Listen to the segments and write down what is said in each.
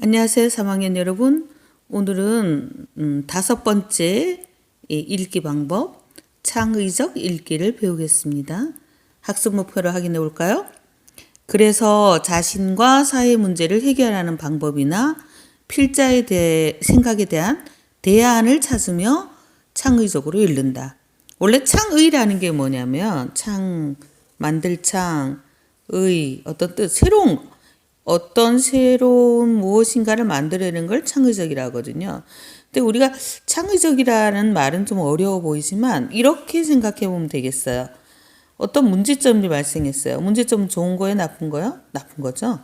안녕하세요, 3학년 여러분. 오늘은 5번째 읽기 방법, 창의적 읽기를 배우겠습니다. 학습 목표를 확인해 볼까요? 그래서 자신과 사회 문제를 해결하는 방법이나 필자에 대해 생각에 대한 대안을 찾으며 창의적으로 읽는다. 원래 창의라는 게 뭐냐면 만들 창, 의, 어떤 새로운 무엇인가를 만들어내는 걸 창의적이라 하거든요. 근데 우리가 창의적이라는 말은 좀 어려워 보이지만 이렇게 생각해 보면 되겠어요. 어떤 문제점이 발생했어요. 문제점은 좋은 거예요? 나쁜 거예요? 나쁜 거죠.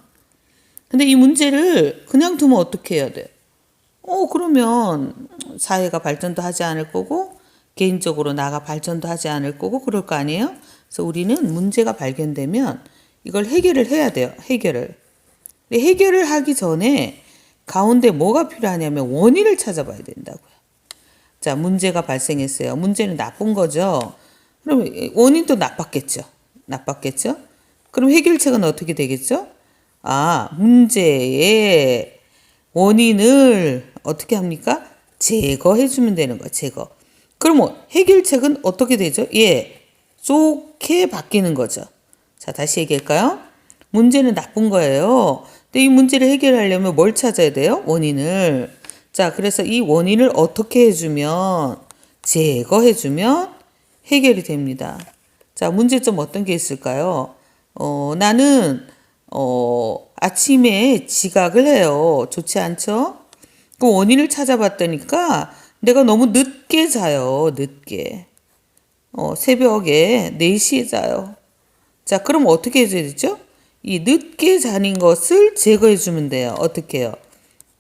근데 이 문제를 그냥 두면 어떻게 해야 돼요? 그러면 사회가 발전도 하지 않을 거고 개인적으로 나가 발전도 하지 않을 거고 그럴 거 아니에요? 그래서 우리는 문제가 발견되면 이걸 해결을 해야 돼요. 해결을 하기 전에 가운데 뭐가 필요하냐면 원인을 찾아봐야 된다고요. 자, 문제가 발생했어요. 문제는 나쁜 거죠. 그럼 원인도 나빴겠죠? 그럼 해결책은 어떻게 되겠죠? 문제의 원인을 어떻게 합니까? 제거해주면 되는 거예요. 제거. 그럼 해결책은 어떻게 되죠? 좋게 바뀌는 거죠. 자, 다시 얘기할까요? 문제는 나쁜 거예요. 근데 이 문제를 해결하려면 뭘 찾아야 돼요? 원인을. 자, 그래서 이 원인을 어떻게 해주면, 제거해주면 해결이 됩니다. 자, 문제점 어떤 게 있을까요? 나는, 아침에 지각을 해요. 좋지 않죠? 그 원인을 찾아봤다니까 내가 너무 늦게 자요. 늦게. 새벽에 4시에 자요. 자, 그럼 어떻게 해줘야 되죠? 이 늦게 자는 것을 제거해 주면 돼요. 어떻게 해요?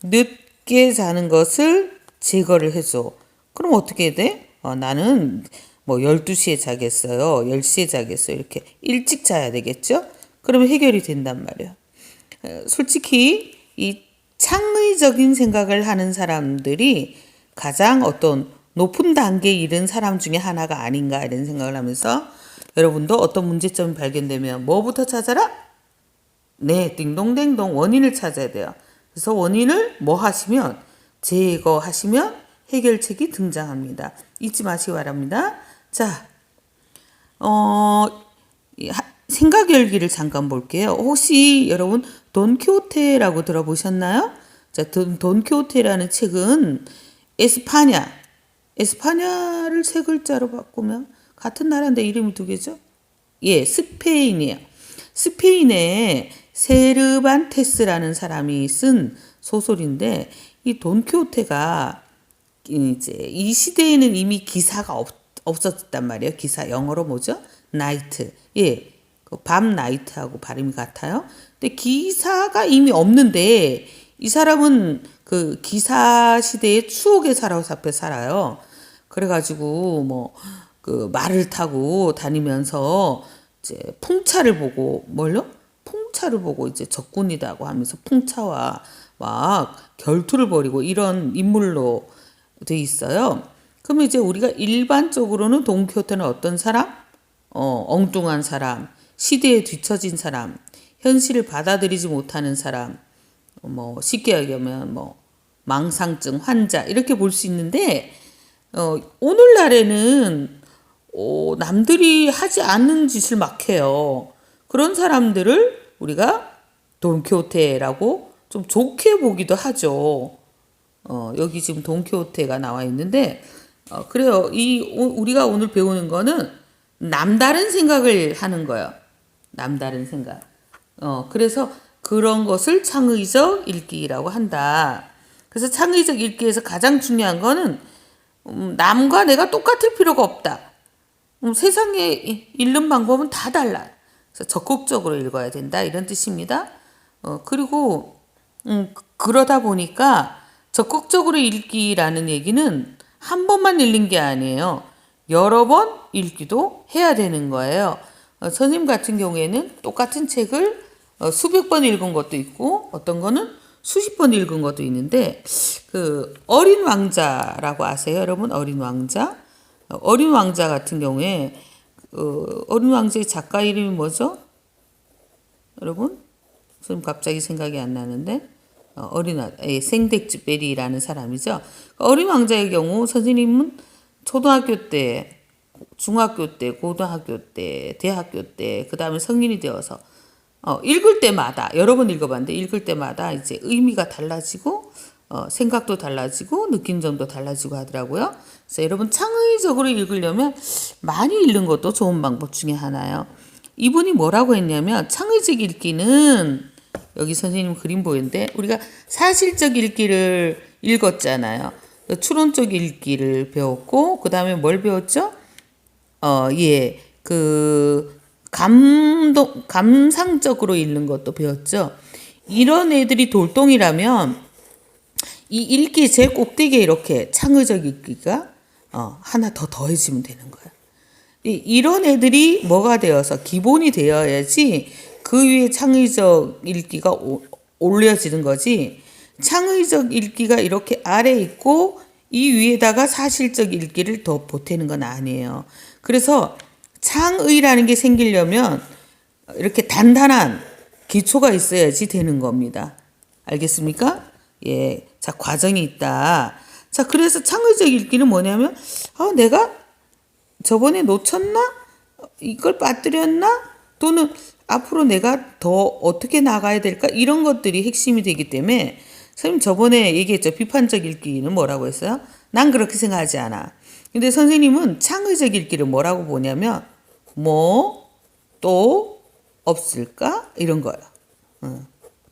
늦게 자는 것을 제거를 해줘. 그럼 어떻게 해야 돼? 나는 12시에 자겠어요. 10시에 자겠어요. 이렇게 일찍 자야 되겠죠? 그러면 해결이 된단 말이에요. 솔직히 이 창의적인 생각을 하는 사람들이 가장 어떤 높은 단계에 이른 사람 중에 하나가 아닌가 이런 생각을 하면서 여러분도 어떤 문제점이 발견되면 뭐부터 찾아라? 네, 띵동댕동 원인을 찾아야 돼요. 그래서 원인을 뭐 하시면 제거하시면 해결책이 등장합니다. 잊지 마시기 바랍니다. 자, 생각 열기를 잠깐 볼게요. 혹시 여러분 돈키호테라고 들어보셨나요? 자, 돈키호테라는 책은 에스파냐를 세 글자로 바꾸면 같은 나라인데 이름이 두 개죠? 스페인이에요. 스페인의 세르반테스라는 사람이 쓴 소설인데 이 돈키호테가 이제 이 시대에는 이미 기사가 없었단 말이에요. 기사 영어로 뭐죠? 나이트. 밤 나이트하고 발음이 같아요. 근데 기사가 이미 없는데 이 사람은 그 기사 시대의 추억의 사로잡혀 살아요. 그래가지고 그 말을 타고 다니면서 이제 풍차를 보고 이제 적군이다고 하면서 풍차와 막 결투를 벌이고 이런 인물로 돼 있어요. 그러면 이제 우리가 일반적으로는 돈키호테는 어떤 사람? 엉뚱한 사람, 시대에 뒤처진 사람, 현실을 받아들이지 못하는 사람, 쉽게 얘기하면 망상증 환자 이렇게 볼 수 있는데 오늘날에는 남들이 하지 않는 짓을 막 해요. 그런 사람들을 우리가 돈키호테라고 좀 좋게 보기도 하죠. 여기 지금 돈키호테가 나와 있는데 그래요. 우리가 오늘 배우는 거는 남다른 생각을 하는 거예요. 남다른 생각. 그래서 그런 것을 창의적 읽기라고 한다. 그래서 창의적 읽기에서 가장 중요한 거는 남과 내가 똑같을 필요가 없다. 세상에 읽는 방법은 다 달라요. 그래서 적극적으로 읽어야 된다 이런 뜻입니다. 그리고 그러다 보니까 적극적으로 읽기라는 얘기는 한 번만 읽는 게 아니에요. 여러 번 읽기도 해야 되는 거예요. 선생님 같은 경우에는 똑같은 책을 수백 번 읽은 것도 있고 어떤 거는 수십 번 읽은 것도 있는데 그 어린 왕자라고 아세요, 여러분? 어린 왕자? 어린 왕자 같은 경우에 어린 왕자의 작가 이름이 뭐죠? 여러분? 지금 갑자기 생각이 안 나는데 생덱쥐베리라는 사람이죠. 어린 왕자의 경우 선생님은 초등학교 때, 중학교 때, 고등학교 때, 대학교 때, 그 다음에 성인이 되어서 읽을 때마다 여러 번 읽어봤는데 읽을 때마다 이제 의미가 달라지고 생각도 달라지고 느낀 점도 달라지고 하더라고요. 그래서 여러분 창의적으로 읽으려면 많이 읽는 것도 좋은 방법 중에 하나예요. 이분이 뭐라고 했냐면 창의적 읽기는 여기 선생님 그림 보이는데 우리가 사실적 읽기를 읽었잖아요. 추론적 읽기를 배웠고 그 다음에 뭘 배웠죠? 감상적으로 읽는 것도 배웠죠. 이런 애들이 돌동이라면 이 읽기 제일 꼭대기에 이렇게 창의적 읽기가 하나 더 더해지면 되는 거예요. 이런 애들이 뭐가 되어서 기본이 되어야지 그 위에 창의적 읽기가 올려지는 거지. 창의적 읽기가 이렇게 아래 있고 이 위에다가 사실적 읽기를 더 보태는 건 아니에요. 그래서 창의라는 게 생기려면 이렇게 단단한 기초가 있어야지 되는 겁니다. 알겠습니까? 예. 자, 과정이 있다. 자, 그래서 창의적 읽기는 뭐냐면, 내가 저번에 놓쳤나? 이걸 빠뜨렸나? 또는 앞으로 내가 더 어떻게 나가야 될까? 이런 것들이 핵심이 되기 때문에, 선생님 저번에 얘기했죠. 비판적 읽기는 뭐라고 했어요? 난 그렇게 생각하지 않아. 근데 선생님은 창의적 읽기를 뭐라고 보냐면, 또 없을까? 이런 거예요.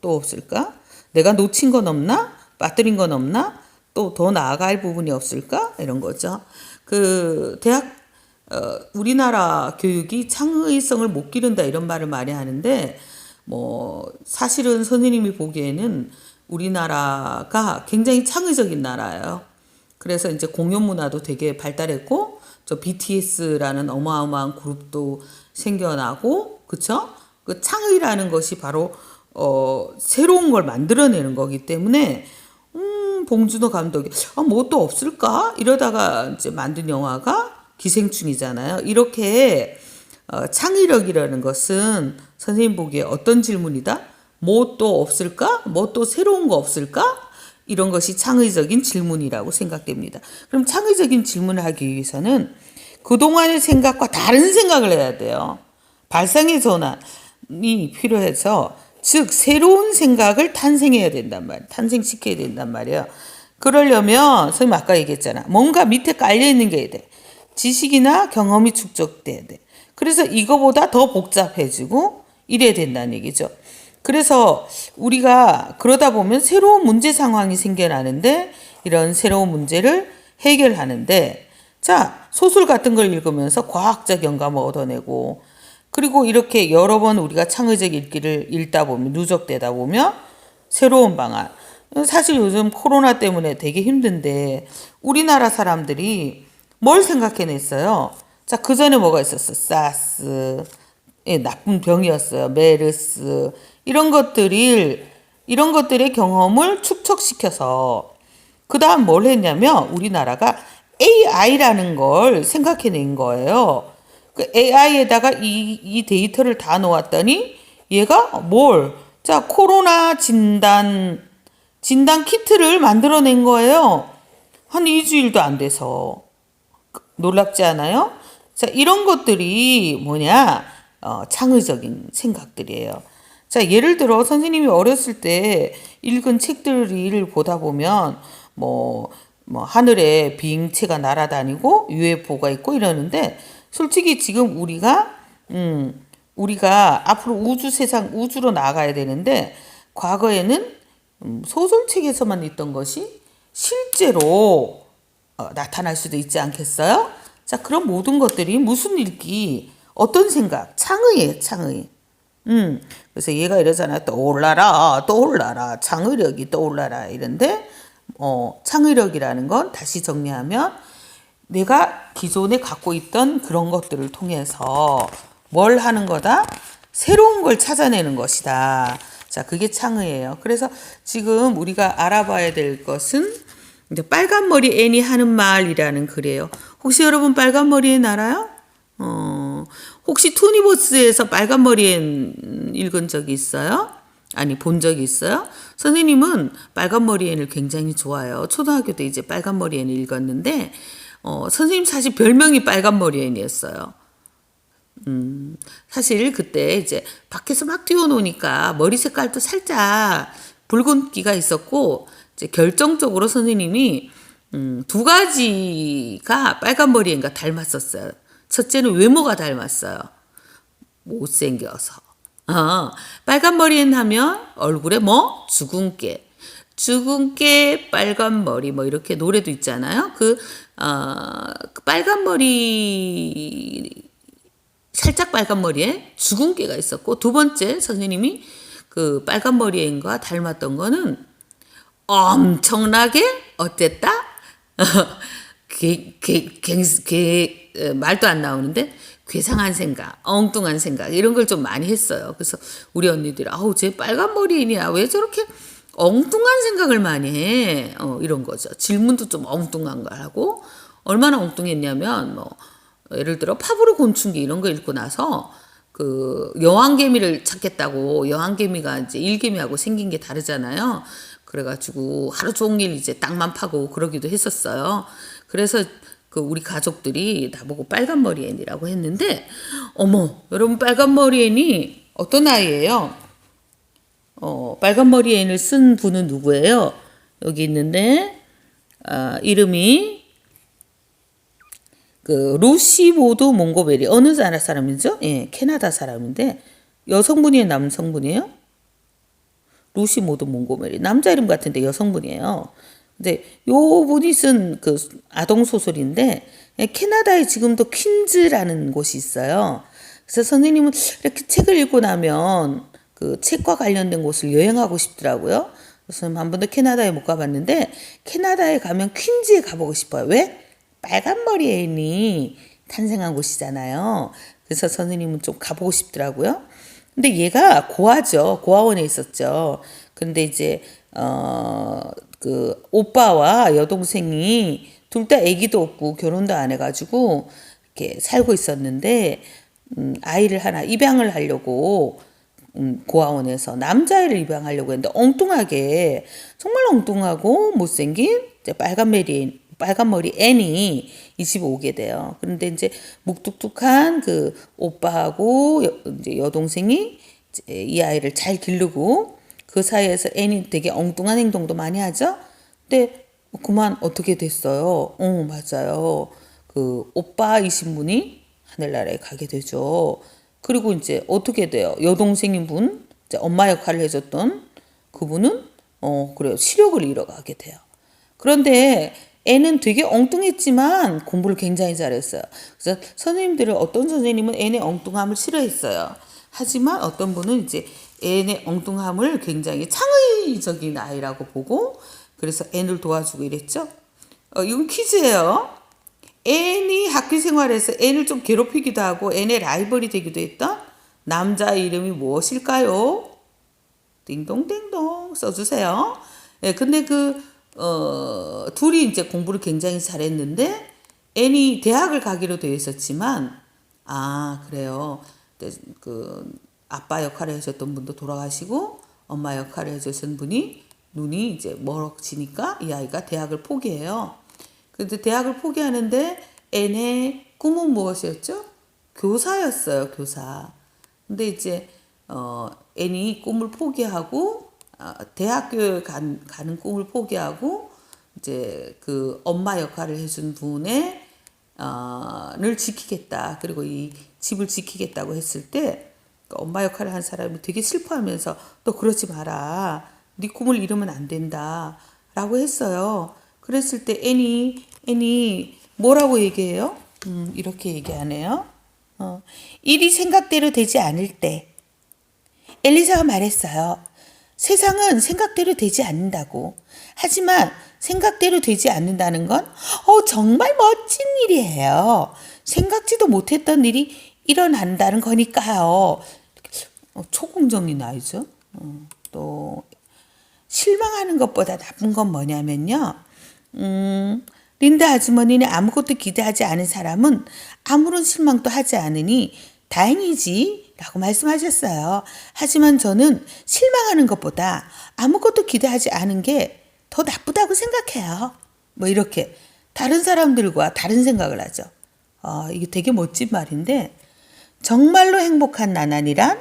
또 없을까? 내가 놓친 건 없나? 빠뜨린 건 없나? 또 더 나아갈 부분이 없을까? 이런 거죠. 우리나라 교육이 창의성을 못 기른다 이런 말을 많이 하는데, 사실은 선생님이 보기에는 우리나라가 굉장히 창의적인 나라예요. 그래서 이제 공연 문화도 되게 발달했고, 저 BTS라는 어마어마한 그룹도 생겨나고, 그쵸? 그 창의라는 것이 바로 새로운 걸 만들어내는 거기 때문에 봉준호 감독이 뭐 또 없을까? 이러다가 이제 만든 영화가 기생충이잖아요. 이렇게 창의력이라는 것은 선생님 보기에 어떤 질문이다? 뭐 또 없을까? 뭐 또 새로운 거 없을까? 이런 것이 창의적인 질문이라고 생각됩니다. 그럼 창의적인 질문을 하기 위해서는 그동안의 생각과 다른 생각을 해야 돼요. 발상의 전환이 필요해서 즉 새로운 생각을 탄생시켜야 된단 말이에요. 그러려면 선생님 아까 얘기했잖아. 뭔가 밑에 깔려있는 게 돼. 지식이나 경험이 축적돼야 돼. 그래서 이거보다 더 복잡해지고 이래야 된다는 얘기죠. 그래서 우리가 그러다 보면 새로운 문제 상황이 생겨나는데 이런 새로운 문제를 해결하는데 자, 소설 같은 걸 읽으면서 과학적 영감을 얻어내고 그리고 이렇게 여러 번 우리가 창의적 읽기를 읽다 보면 누적되다 보면 새로운 방안. 사실 요즘 코로나 때문에 되게 힘든데 우리나라 사람들이 뭘 생각해냈어요? 자, 그 전에 뭐가 있었어? 사스, 나쁜 병이었어요. 메르스 이런 것들의 경험을 축적시켜서 그 다음 뭘 했냐면 우리나라가 AI라는 걸 생각해낸 거예요. 그 AI에다가 이 데이터를 다 놓았더니 얘가 자, 코로나 진단 키트를 만들어낸 거예요. 한 2주일도 안 돼서. 놀랍지 않아요? 자, 이런 것들이 창의적인 생각들이에요. 자, 예를 들어 선생님이 어렸을 때 읽은 책들을 보다 보면 하늘에 비행체가 날아다니고 UFO가 있고 이러는데 솔직히 지금 우리가 앞으로 우주로 나가야 되는데 과거에는 소설책에서만 있던 것이 실제로 나타날 수도 있지 않겠어요? 자, 그런 모든 것들이 무슨 읽기, 어떤 생각, 창의예요, 창의. 그래서 얘가 이러잖아요. 떠올라라, 창의력이 떠올라라 이런데 창의력이라는 건 다시 정리하면 내가 기존에 갖고 있던 그런 것들을 통해서 뭘 하는 거다? 새로운 걸 찾아내는 것이다. 자, 그게 창의예요. 그래서 지금 우리가 알아봐야 될 것은 이제 빨간머리 애니 하는 말이라는 글이에요. 혹시 여러분 빨간머리 애 알아요? 혹시 투니버스에서 빨간머리 애 읽은 적이 있어요? 아니, 본 적이 있어요? 선생님은 빨간머리 앤을 굉장히 좋아해요. 초등학교 때 이제 빨간머리 앤을 읽었는데, 선생님 사실 별명이 빨간머리 앤이었어요. 사실 그때 이제 밖에서 막 뛰어노니까 머리 색깔도 살짝 붉은기가 있었고, 이제 결정적으로 선생님이 두 가지가 빨간머리 앤과 닮았었어요. 첫째는 외모가 닮았어요. 못생겨서. 빨간 머리엔 하면 얼굴에 뭐? 주근깨. 주근깨, 빨간 머리, 뭐 이렇게 노래도 있잖아요. 그 빨간 머리, 살짝 빨간 머리에 주근깨가 있었고, 두 번째 선생님이 그 빨간 머리엔과 닮았던 거는 엄청나게 어땠다? 말도 안 나오는데 괴상한 생각, 엉뚱한 생각 이런 걸 좀 많이 했어요. 그래서 우리 언니들이 아우 쟤 빨간 머리인이야 왜 저렇게 엉뚱한 생각을 많이 해? 이런 거죠. 질문도 좀 엉뚱한 걸 하고 얼마나 엉뚱했냐면 뭐 예를 들어 파브르 곤충기 이런 거 읽고 나서 그 여왕개미를 찾겠다고 여왕개미가 이제 일개미하고 생긴 게 다르잖아요. 그래가지고 하루 종일 이제 땅만 파고 그러기도 했었어요. 그래서 그 우리 가족들이 나보고 빨간 머리 앤이라고 했는데 어머 여러분 빨간 머리 앤이 어떤 아이예요? 빨간 머리 앤을 쓴 분은 누구예요? 여기 있는데 이름이 그 루시 모드 몽고베리 어느 나라 사람이죠? 예, 캐나다 사람인데 여성분이에요, 남성분이에요? 루시 모드 몽고메리 남자 이름 같은데 여성분이에요. 근데 요 분이 쓴 그 아동 소설인데 캐나다에 지금도 퀸즈라는 곳이 있어요. 그래서 선생님은 이렇게 책을 읽고 나면 그 책과 관련된 곳을 여행하고 싶더라고요. 그래서 한 번도 캐나다에 못 가봤는데 캐나다에 가면 퀸즈에 가보고 싶어요. 왜? 빨간 머리 애인이 탄생한 곳이잖아요. 그래서 선생님은 좀 가보고 싶더라고요. 근데 얘가 고아죠. 고아원에 있었죠. 근데 이제 그 오빠와 여동생이 둘 다 아기도 없고 결혼도 안 해가지고 이렇게 살고 있었는데 아이를 하나 입양을 하려고 고아원에서 남자아이를 입양하려고 했는데 엉뚱하게 정말 엉뚱하고 못생긴 빨간 머리 애니 이 집에 오게 돼요. 그런데 이제 묵뚝뚝한 그 오빠하고 이제 여동생이 이제 이 아이를 잘 기르고 그 사이에서 애니 되게 엉뚱한 행동도 많이 하죠. 근데 그만 어떻게 됐어요? 맞아요. 그 오빠이신 분이 하늘나라에 가게 되죠. 그리고 이제 어떻게 돼요? 여동생인 분, 이제 엄마 역할을 해줬던 그분은 그래요. 시력을 잃어가게 돼요. 그런데 애는 되게 엉뚱했지만 공부를 굉장히 잘했어요. 그래서 선생님들은 어떤 선생님은 애의 엉뚱함을 싫어했어요. 하지만 어떤 분은 이제 애의 엉뚱함을 굉장히 창의적인 아이라고 보고 그래서 애를 도와주고 이랬죠. 이건 퀴즈예요. 애니 학교 생활에서 애를 좀 괴롭히기도 하고 애의 라이벌이 되기도 했던 남자 이름이 무엇일까요? 띵동띵동 써주세요. 예, 근데 둘이 이제 공부를 굉장히 잘했는데 애니 대학을 가기로 되어 있었지만 그래요. 그 아빠 역할을 해줬던 분도 돌아가시고 엄마 역할을 해줬던 분이 눈이 이제 멀어지니까 이 아이가 대학을 포기해요. 근데 대학을 포기하는데 애의 꿈은 무엇이었죠? 교사였어요, 교사. 근데 이제 애니 꿈을 포기하고 대학교에 가는 꿈을 포기하고 이제 그 엄마 역할을 해준 분의 를 지키겠다. 그리고 이 집을 지키겠다고 했을 때 엄마 역할을 한 사람이 되게 슬퍼하면서 너 그러지 마라. 네 꿈을 이루면 안 된다. 라고 했어요. 그랬을 때 애니 뭐라고 얘기해요? 이렇게 얘기하네요. 일이 생각대로 되지 않을 때 엘리사가 말했어요. 세상은 생각대로 되지 않는다고. 하지만 생각대로 되지 않는다는 건 정말 멋진 일이에요. 생각지도 못했던 일이 일어난다는 거니까요. 초공정이 나이죠. 또 실망하는 것보다 나쁜 건 뭐냐면요. 린다 아주머니는 아무것도 기대하지 않은 사람은 아무런 실망도 하지 않으니 다행이지 라고 말씀하셨어요. 하지만 저는 실망하는 것보다 아무것도 기대하지 않은 게 더 나쁘다고 생각해요. 뭐 이렇게 다른 사람들과 다른 생각을 하죠. 이게 되게 멋진 말인데, 정말로 행복한 나날이란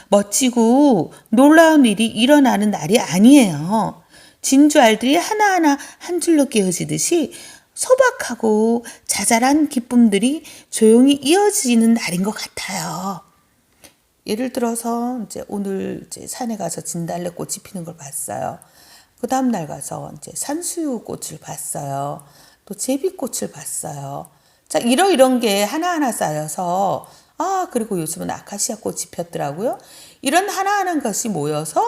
멋지고 놀라운 일이 일어나는 날이 아니에요. 진주 알들이 하나하나 한 줄로 끼어지듯이 소박하고 자잘한 기쁨들이 조용히 이어지는 날인 것 같아요. 예를 들어서 이제 오늘 이제 산에 가서 진달래꽃이 피는 걸 봤어요. 그 다음 날 가서 이제 산수유꽃을 봤어요. 또 제비꽃을 봤어요. 자, 이런 게 하나하나 쌓여서, 그리고 요즘은 아카시아 꽃이 폈더라고요. 이런 하나하나 것이 모여서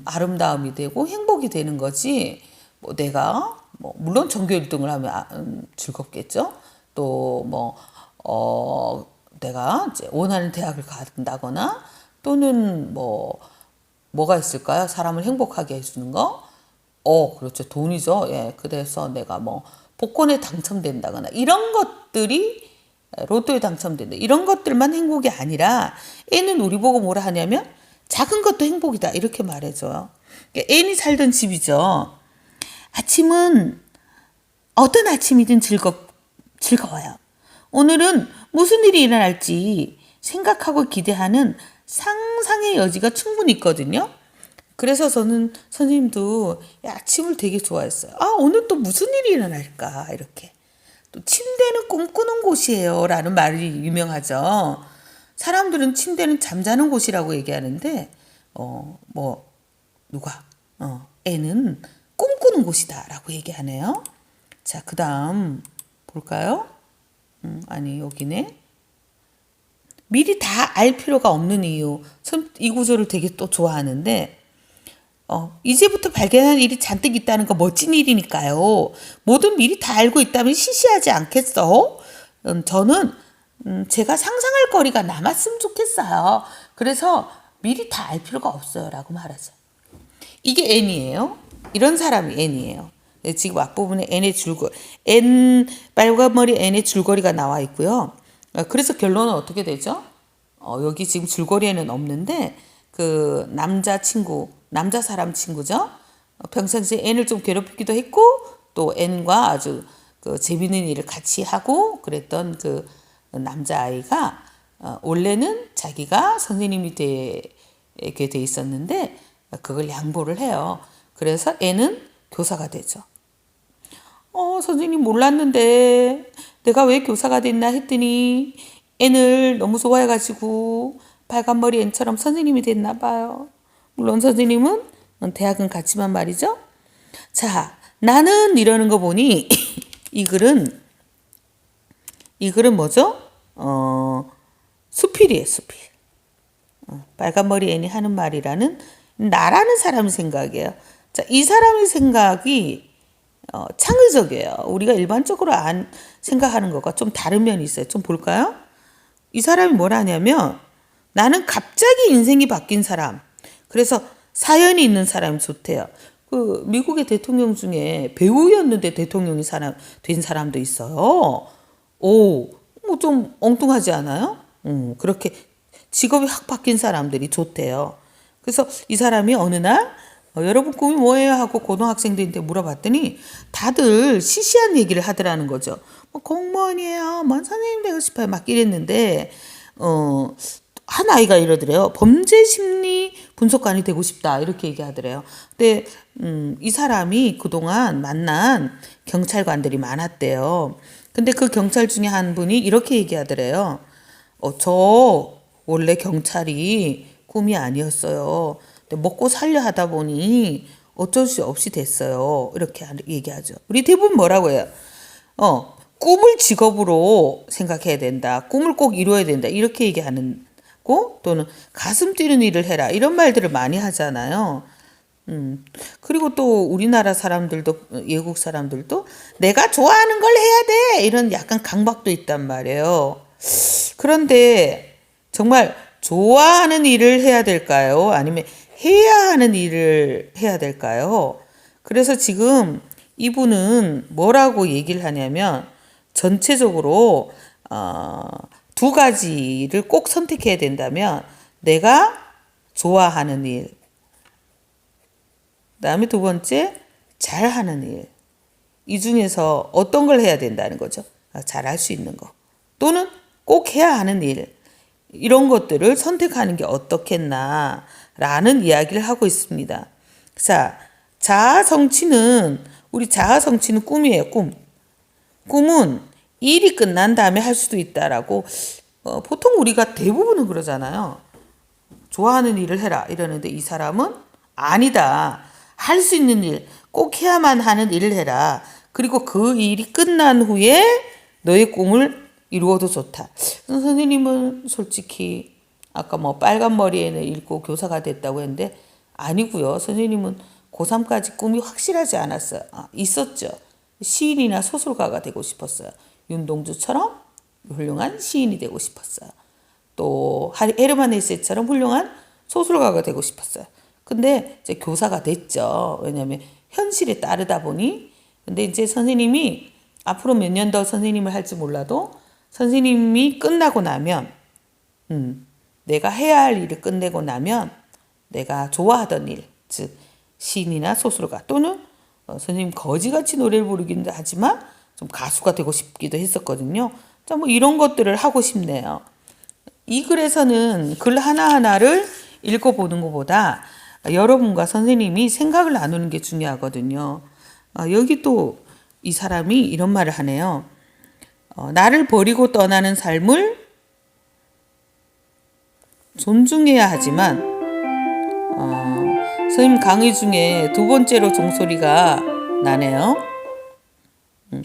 아름다움이 되고 행복이 되는 거지. 뭐 내가 물론 전교 1등을 하면 즐겁겠죠. 또 내가 이제 원하는 대학을 간다거나, 또는 뭐가 있을까요? 사람을 행복하게 해주는 거? 그렇죠. 돈이죠. 예. 그래서 내가 복권에 당첨된다거나, 이런 것들이, 로또에 당첨된다, 이런 것들만 행복이 아니라, 애는 우리 보고 뭐라 하냐면 작은 것도 행복이다, 이렇게 말해줘요. 애인이 살던 집이죠. 아침은 어떤 아침이든 즐거워요. 오늘은 무슨 일이 일어날지 생각하고 기대하는 상상의 여지가 충분히 있거든요. 그래서 저는 선생님도 아침을 되게 좋아했어요. 오늘 또 무슨 일이 일어날까, 이렇게. 또 침대는 꿈꾸는 곳이에요 라는 말이 유명하죠. 사람들은 침대는 잠자는 곳이라고 얘기하는데, 애는 꿈꾸는 곳이다 라고 얘기하네요. 자, 그 다음 볼까요? 여기네. 미리 다 알 필요가 없는 이유. 이 구조를 되게 또 좋아하는데, 이제부터 발견한 일이 잔뜩 있다는 거 멋진 일이니까요. 뭐든 미리 다 알고 있다면 시시하지 않겠어? 저는 제가 상상할 거리가 남았으면 좋겠어요. 그래서 미리 다 알 필요가 없어요 라고 말하죠. 이게 N이에요. 이런 사람이 N이에요. 지금 앞부분에 빨간머리 N의 줄거리가 나와 있고요. 그래서 결론은 어떻게 되죠? 여기 지금 줄거리에는 없는데, 그 남자 사람 친구죠. 평상시에 N을 좀 괴롭히기도 했고, 또 N과 아주 그 재밌는 일을 같이 하고 그랬던 그 남자아이가, 원래는 자기가 선생님이 되게 돼 있었는데, 그걸 양보를 해요. 그래서 N은 교사가 되죠. 선생님 몰랐는데 내가 왜 교사가 됐나 했더니 N을 너무 좋아해가지고 빨간머리 N처럼 선생님이 됐나 봐요. 물론 선생님은 대학은 같지만 말이죠. 자, 나는 이러는 거 보니 이 글은 뭐죠? 수필이에요, 수필. 빨간머리 N이 하는 말이라는 나라는 사람 생각이에요. 자, 이 사람의 생각이 창의적이에요. 우리가 일반적으로 생각하는 것과 좀 다른 면이 있어요. 좀 볼까요? 이 사람이 뭐라 하냐면, 나는 갑자기 인생이 바뀐 사람, 그래서 사연이 있는 사람이 좋대요. 그 미국의 대통령 중에 배우였는데 대통령이 된 사람도 있어요. 좀 엉뚱하지 않아요? 그렇게 직업이 확 바뀐 사람들이 좋대요. 그래서 이 사람이 어느 날 여러분 꿈이 뭐예요? 하고 고등학생들한테 물어봤더니 다들 시시한 얘기를 하더라는 거죠. 공무원이에요. 선생님 되고 싶어요. 막 이랬는데, 한 아이가 이러더래요. 범죄 심리 분석관이 되고 싶다. 이렇게 얘기하더래요. 근데 이 사람이 그동안 만난 경찰관들이 많았대요. 근데 그 경찰 중에 한 분이 이렇게 얘기하더래요. 저 원래 경찰이 꿈이 아니었어요. 먹고 살려 하다 보니 어쩔 수 없이 됐어요. 이렇게 얘기하죠. 우리 대부분 뭐라고 해요? 꿈을 직업으로 생각해야 된다. 꿈을 꼭 이루어야 된다. 이렇게 얘기하는 거, 또는 가슴 뛰는 일을 해라. 이런 말들을 많이 하잖아요. 그리고 또 우리나라 사람들도, 외국 사람들도 내가 좋아하는 걸 해야 돼. 이런 약간 강박도 있단 말이에요. 그런데 정말 좋아하는 일을 해야 될까요? 아니면 해야 하는 일을 해야 될까요? 그래서 지금 이분은 뭐라고 얘기를 하냐면, 전체적으로 두 가지를 꼭 선택해야 된다면 내가 좋아하는 일, 그다음에 두 번째 잘하는 일. 이 중에서 어떤 걸 해야 된다는 거죠. 잘할 수 있는 거 또는 꼭 해야 하는 일, 이런 것들을 선택하는 게 어떻겠나라는 이야기를 하고 있습니다. 자, 우리 자아 성취는 꿈이에요. 꿈은 일이 끝난 다음에 할 수도 있다라고 보통 우리가 대부분은 그러잖아요. 좋아하는 일을 해라 이러는데 이 사람은 아니다. 할 수 있는 일, 꼭 해야만 하는 일을 해라. 그리고 그 일이 끝난 후에 너의 꿈을 이루어도 좋다. 선생님은 솔직히 아까 뭐 빨간 머리에는 읽고 교사가 됐다고 했는데 아니고요. 선생님은 고3까지 꿈이 확실하지 않았어요. 있었죠. 시인이나 소설가가 되고 싶었어요. 윤동주처럼 훌륭한 시인이 되고 싶었어요. 또 헤르만 헤세처럼 훌륭한 소설가가 되고 싶었어요. 근데 이제 교사가 됐죠. 왜냐하면 현실에 따르다 보니. 근데 이제 선생님이 앞으로 몇 년 더 선생님을 할지 몰라도 선생님이 끝나고 나면 내가 해야 할 일을 끝내고 나면 내가 좋아하던 일, 즉 시인이나 소설가 또는 선생님 거지같이 노래를 부르기도 하지만 좀 가수가 되고 싶기도 했었거든요. 자, 뭐 이런 것들을 하고 싶네요. 이 글에서는 글 하나하나를 읽어보는 것보다 여러분과 선생님이 생각을 나누는 게 중요하거든요. 여기 또 이 사람이 이런 말을 하네요. 나를 버리고 떠나는 삶을 존중해야 하지만 선생님 강의 중에 두 번째로 종소리가 나네요.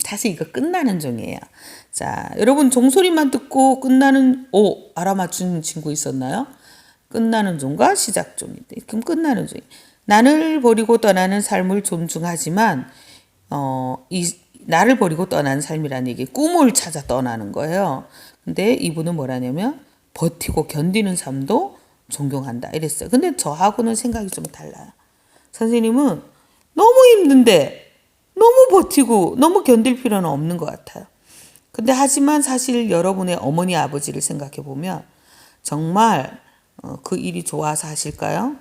사실 이거 끝나는 종이에요. 자, 여러분 종소리만 듣고 끝나는 알아맞춘 친구 있었나요? 끝나는 종과 시작 종인데 그럼 끝나는 종. 나를 버리고 떠나는 삶을 존중하지만 이 나를 버리고 떠나는 삶이라는 얘기, 꿈을 찾아 떠나는 거예요. 근데 이분은 뭐라냐면 버티고 견디는 삶도 존경한다 이랬어요. 근데 저하고는 생각이 좀 달라요. 선생님은 너무 힘든데 너무 버티고 너무 견딜 필요는 없는 것 같아요. 근데 하지만 사실 여러분의 어머니 아버지를 생각해 보면 정말 그 일이 좋아서 하실까요?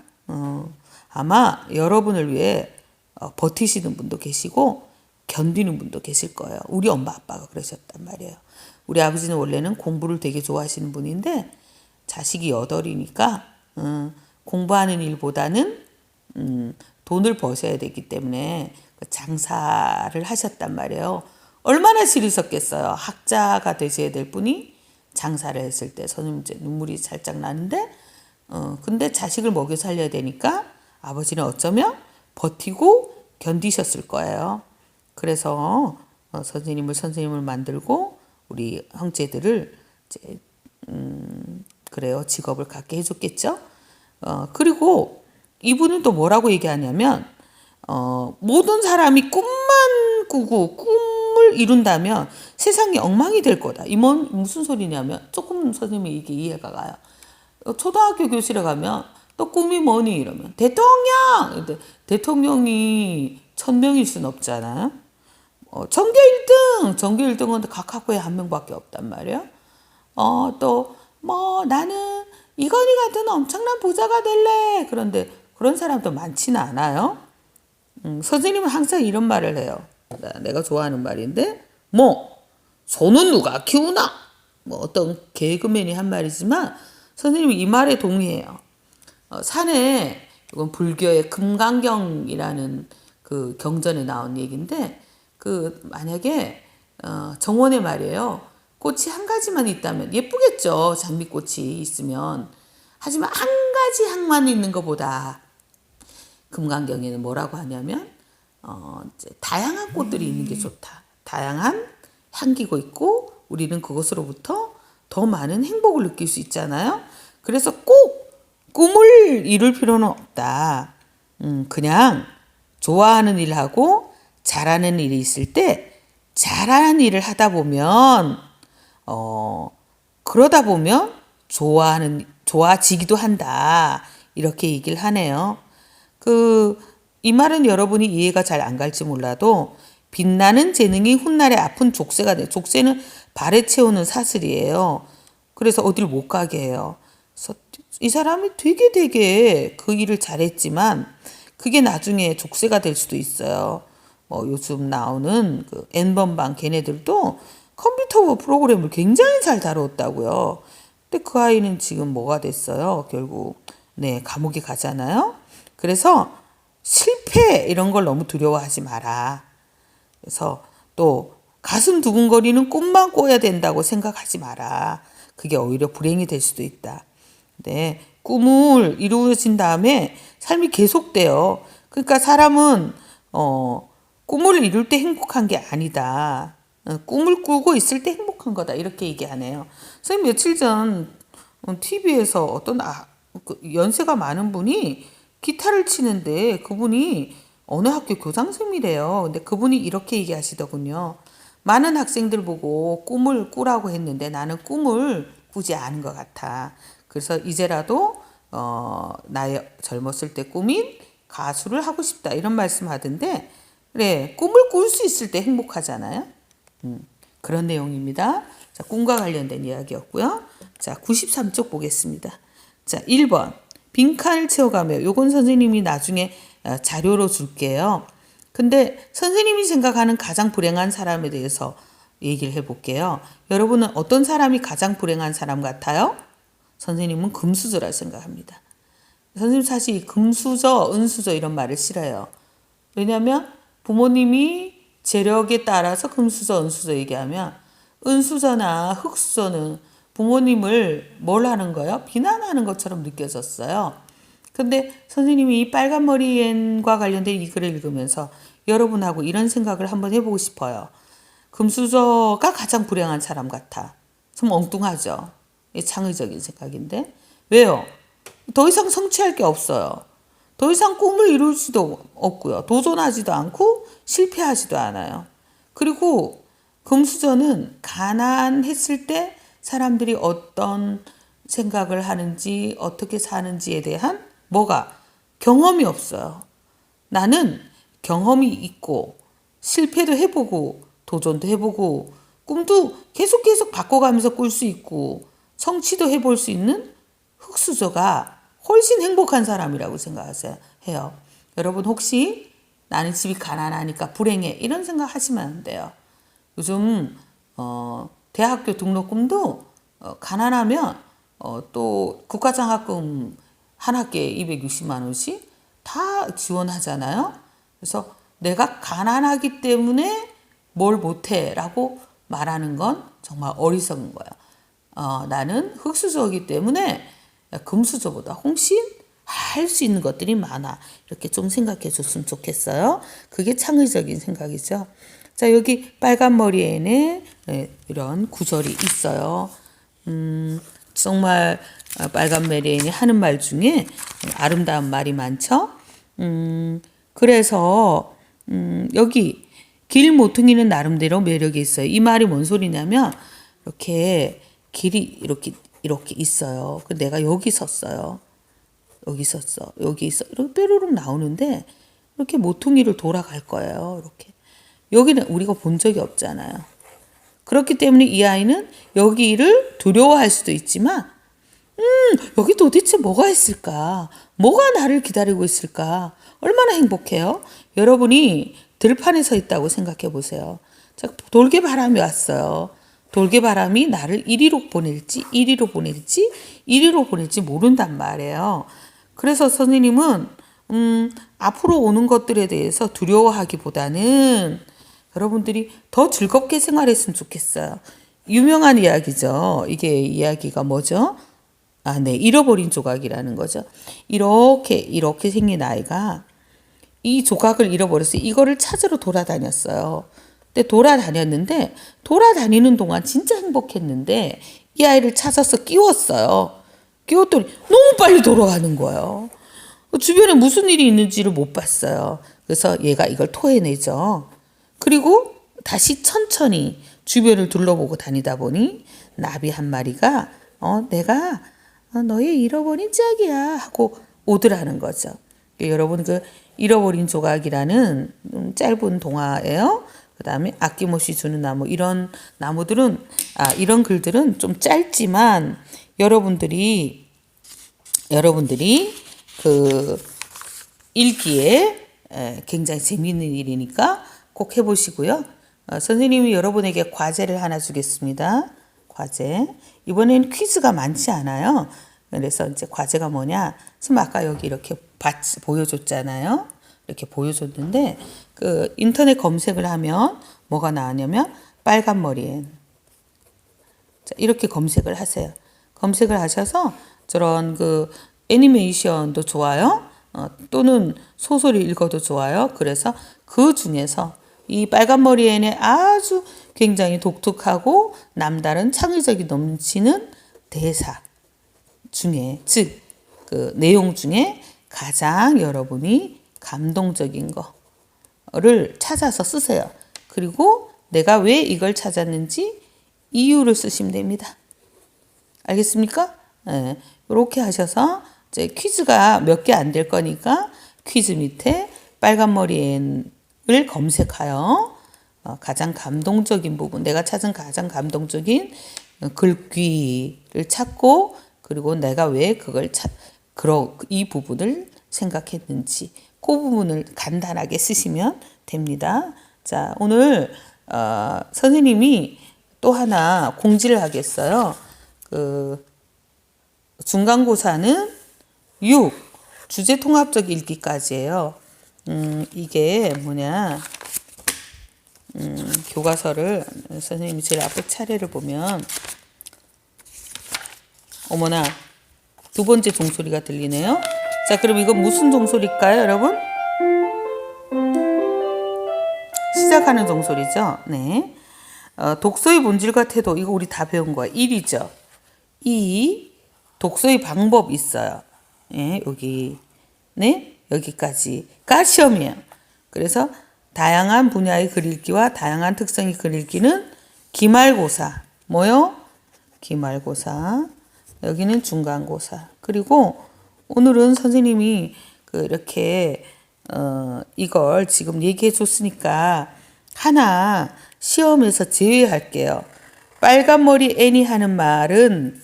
아마 여러분을 위해 버티시는 분도 계시고 견디는 분도 계실 거예요. 우리 엄마 아빠가 그러셨단 말이에요. 우리 아버지는 원래는 공부를 되게 좋아하시는 분인데 자식이 8이니까 공부하는 일보다는 돈을 버셔야 되기 때문에 장사를 하셨단 말이에요. 얼마나 싫으셨겠어요. 학자가 되셔야 될 분이 장사를 했을 때 저는 이제 눈물이 살짝 나는데 근데 자식을 먹여 살려야 되니까 아버지는 어쩌면 버티고 견디셨을 거예요. 그래서 선생님을 만들고 우리 형제들을 이제 그래요. 직업을 갖게 해줬겠죠. 그리고 이분은 또 뭐라고 얘기하냐면 모든 사람이 꿈만 꾸고 꿈을 이룬다면 세상이 엉망이 될 거다. 이 무슨 소리냐면 조금 선생님이 이게 이해가 가요. 초등학교 교실에 가면 또 꿈이 뭐니 이러면 대통령! 대통령이 1000명일 순 없잖아요. 전교 1등은 각 학교에 한 명밖에 없단 말이에요. 또 뭐 나는 이건희 같은 엄청난 부자가 될래. 그런데 그런 사람도 많지는 않아요. 선생님은 항상 이런 말을 해요. 내가 좋아하는 말인데 소는 누가 키우나? 뭐 어떤 개그맨이 한 말이지만 선생님이 이 말에 동의해요. 산에 이건 불교의 금강경이라는 그 경전에 나온 얘기인데 만약에 정원에 말이에요. 꽃이 한 가지만 있다면 예쁘겠죠. 장미꽃이 있으면. 하지만 한 가지 향만 있는 것보다 금강경에는 뭐라고 하냐면 이제 다양한 꽃들이 있는 게 좋다. 다양한 향기고 있고 우리는 그것으로부터 더 많은 행복을 느낄 수 있잖아요. 그래서 꼭 꿈을 이룰 필요는 없다. 그냥 좋아하는 일하고 잘하는 일이 있을 때 잘하는 일을 하다 보면 그러다 보면 좋아지기도 한다. 이렇게 얘기를 하네요. 이 말은 여러분이 이해가 잘 안 갈지 몰라도 빛나는 재능이 훗날에 아픈 족쇄가 돼. 족쇄는 발에 채우는 사슬이에요. 그래서 어딜 못 가게 해요. 그래서 이 사람이 되게 그 일을 잘했지만 그게 나중에 족쇄가 될 수도 있어요. 뭐 요즘 나오는 그 N번방 걔네들도 컴퓨터 프로그램을 굉장히 잘 다뤘다고요. 근데 그 아이는 지금 뭐가 됐어요? 결국 네, 감옥에 가잖아요. 그래서 실패 이런 걸 너무 두려워하지 마라. 그래서 또 가슴 두근거리는 꿈만 꿔야 된다고 생각하지 마라. 그게 오히려 불행이 될 수도 있다. 네, 꿈을 이루어진 다음에 삶이 계속돼요. 그러니까 사람은 꿈을 이룰 때 행복한 게 아니다. 꿈을 꾸고 있을 때 행복한 거다. 이렇게 얘기하네요. 선생님 며칠 전 TV에서 어떤 연세가 많은 분이 기타를 치는데 그분이 어느 학교 교장선생님이래요. 근데 그분이 이렇게 얘기하시더군요. 많은 학생들 보고 꿈을 꾸라고 했는데 나는 꿈을 꾸지 않은 것 같아. 그래서 이제라도 나의 젊었을 때 꿈인 가수를 하고 싶다 이런 말씀하던데 그래 꿈을 꿀 수 있을 때 행복하잖아요. 그런 내용입니다. 자, 꿈과 관련된 이야기였고요. 자, 93쪽 보겠습니다. 자, 1번 빈칸을 채워가며 요건 선생님이 나중에 자료로 줄게요. 근데 선생님이 생각하는 가장 불행한 사람에 대해서 얘기를 해볼게요. 여러분은 어떤 사람이 가장 불행한 사람 같아요? 선생님은 금수저라 생각합니다. 선생님 사실 금수저, 은수저 이런 말을 싫어요. 왜냐하면 부모님이 재력에 따라서 금수저, 은수저 얘기하면 은수저나 흙수저는 부모님을 뭘 하는 거예요? 비난하는 것처럼 느껴졌어요. 근데 선생님이 이 빨간 머리엔과 관련된 이 글을 읽으면서 여러분하고 이런 생각을 한번 해보고 싶어요. 금수저가 가장 불행한 사람 같아. 좀 엉뚱하죠. 창의적인 생각인데. 왜요? 더 이상 성취할 게 없어요. 더 이상 꿈을 이룰 수도 없고요. 도전하지도 않고 실패하지도 않아요. 그리고 금수저는 가난했을 때 사람들이 어떤 생각을 하는지 어떻게 사는지에 대한 뭐가 경험이 없어요. 나는 경험이 있고 실패도 해보고 도전도 해보고 꿈도 계속 바꿔가면서 꿀 수 있고 성취도 해볼 수 있는 흙수저가 훨씬 행복한 사람이라고 생각하세요. 해요. 여러분 혹시 나는 집이 가난하니까 불행해 이런 생각 하시면 안 돼요. 요즘 대학교 등록금도 가난하면 또 국가장학금 한 학기에 260만 원씩 다 지원하잖아요. 그래서 내가 가난하기 때문에 뭘 못해 라고 말하는 건 정말 어리석은 거야. 나는 흙수저이기 때문에 금수저보다 훨씬 할 수 있는 것들이 많아. 이렇게 좀 생각해 줬으면 좋겠어요. 그게 창의적인 생각이죠. 자, 여기 빨간 머리에는 이런 구절이 있어요. 정말 빨간 머리에는 하는 말 중에 아름다운 말이 많죠. 그래서 여기 길 모퉁이는 나름대로 매력이 있어요. 이 말이 뭔 소리냐면 이렇게 길이 이렇게 있어요. 내가 여기 섰어요. 여기 있었어. 여기 있어. 이렇게 뾰로롱 나오는데 이렇게 모퉁이를 돌아갈 거예요. 이렇게. 여기는 우리가 본 적이 없잖아요. 그렇기 때문에 이 아이는 여기를 두려워할 수도 있지만 여기 도대체 뭐가 있을까? 뭐가 나를 기다리고 있을까? 얼마나 행복해요? 여러분이 들판에 서 있다고 생각해 보세요. 자, 돌개바람이 왔어요. 돌개바람이 나를 이리로 보낼지 이리로 보낼지 모른단 말이에요. 그래서 선생님은 앞으로 오는 것들에 대해서 두려워하기보다는 여러분들이 더 즐겁게 생활했으면 좋겠어요. 유명한 이야기죠. 이게 이야기가 뭐죠? 네, 잃어버린 조각이라는 거죠. 이렇게 생긴 아이가 이 조각을 잃어버렸어요. 이거를 찾으러 돌아다녔어요. 근데 돌아다니는 동안 진짜 행복했는데 이 아이를 찾아서 끼웠어요. 끼웠더니 너무 빨리 돌아가는 거예요. 주변에 무슨 일이 있는지를 못 봤어요. 그래서 얘가 이걸 토해내죠. 그리고 다시 천천히 주변을 둘러보고 다니다 보니 나비 한 마리가 내가 너의 잃어버린 짝이야 하고 오더라는 거죠. 여러분 그 잃어버린 조각이라는 짧은 동화예요. 그 다음에 아낌없이 주는 나무, 이런 나무들은, 이런 글들은 좀 짧지만 여러분들이 그 읽기에 굉장히 재미있는 일이니까 꼭 해보시고요. 선생님이 여러분에게 과제를 하나 주겠습니다. 과제. 이번엔 퀴즈가 많지 않아요. 그래서 이제 과제가 뭐냐? 지금 아까 여기 이렇게 보여줬잖아요. 이렇게 보여줬는데 그 인터넷 검색을 하면 뭐가 나오냐면 빨간 머리엔. 자, 이렇게 검색을 하세요. 검색을 하셔서 저런 그 애니메이션도 좋아요. 또는 소설을 읽어도 좋아요. 그래서 그 중에서 이 빨간 머리엔의 아주 굉장히 독특하고 남다른 창의적이 넘치는 대사 중에, 즉 그 내용 중에 가장 여러분이 감동적인 거를 찾아서 쓰세요. 그리고 내가 왜 이걸 찾았는지 이유를 쓰시면 됩니다. 알겠습니까? 네, 이렇게 하셔서 이제 퀴즈가 몇 개 안 될 거니까 퀴즈 밑에 빨간 머리엔을 검색하여 가장 감동적인 부분, 내가 찾은 가장 감동적인 글귀를 찾고, 그리고 내가 왜 이 부분을 생각했는지 그 부분을 간단하게 쓰시면 됩니다. 자, 오늘 선생님이 또 하나 공지를 하겠어요. 그 중간고사는 6 주제 통합적 읽기까지예요. 이게 뭐냐? 교과서를 선생님이 제일 앞에 차례를 보면, 어머나, 두 번째 종소리가 들리네요. 자, 그럼 이거 무슨 종소리일까요, 여러분? 시작하는 종소리죠. 네. 독서의 본질과 태도, 이거 우리 다 배운 거야. 1이죠. 2, 독서의 방법 있어요. 네, 여기. 네, 여기까지가 시험이에요. 그래서 다양한 분야의 글 읽기와 다양한 특성의 글 읽기는 기말고사. 뭐요? 기말고사. 여기는 중간고사. 그리고 오늘은 선생님이 이렇게 이걸 지금 얘기해 줬으니까 하나 시험에서 제외할게요. 빨간머리 애니 하는 말은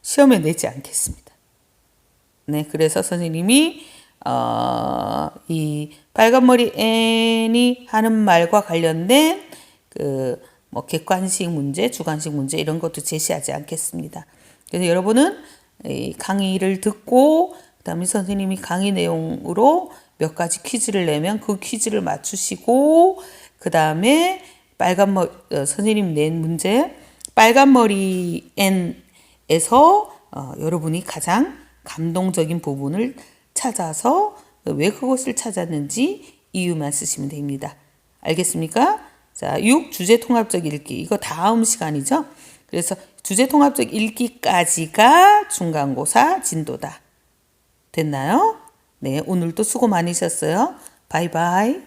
시험에 내지 않겠습니다. 네, 그래서 선생님이 이 빨간머리 애니 하는 말과 관련된 뭐 객관식 문제, 주관식 문제 이런 것도 제시하지 않겠습니다. 그래서 여러분은 이 강의를 듣고 그다음에 선생님이 강의 내용으로 몇 가지 퀴즈를 내면 그 퀴즈를 맞추시고, 그다음에 선생님 낸 문제 빨간머리 N에서 여러분이 가장 감동적인 부분을 찾아서 왜 그것을 찾았는지 이유만 쓰시면 됩니다. 알겠습니까? 자, 6 주제 통합적 읽기. 이거 다음 시간이죠. 그래서 주제 통합적 읽기까지가 중간고사 진도다. 됐나요? 네, 오늘도 수고 많으셨어요. 바이바이.